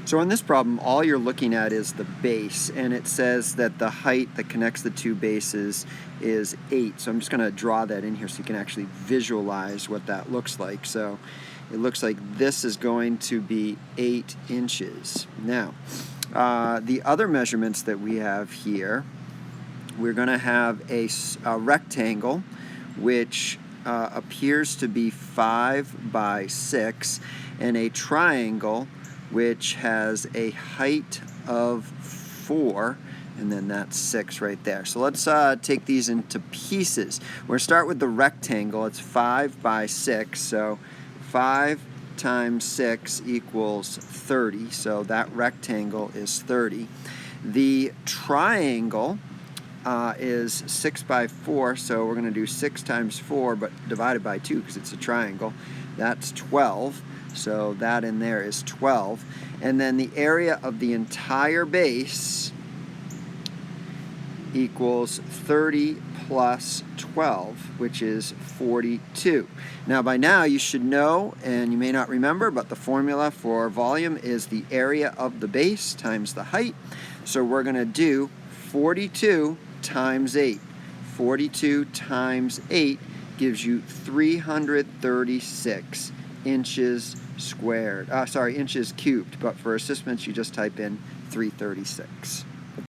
So in this problem, all you're looking at is the base, and it says that the height that connects the two bases is 8. So I'm just going to draw that in here so you can actually visualize what that looks like. So it looks like this is going to be 8 inches. Now, the other measurements that we have here, we're going to have a rectangle which appears to be 5 by 6, and a triangle which has a height of 4, and then that's 6 right there. So let's take these into pieces. We're going to start with the rectangle. It's 5 by 6, so 5 times 6 equals 30, so that rectangle is 30. The triangle is 6 by 4, so we're going to do 6 times 4, but divided by 2 because it's a triangle. That's 12, so that in there is 12. And then the area of the entire base equals 30 plus 12, which is 42. Now by now you should know, and you may not remember, but the formula for volume is the area of the base times the height. So we're going to do 42 times 8. 42 times 8 gives you 336 inches squared. Inches cubed, but for assessments you just type in 336.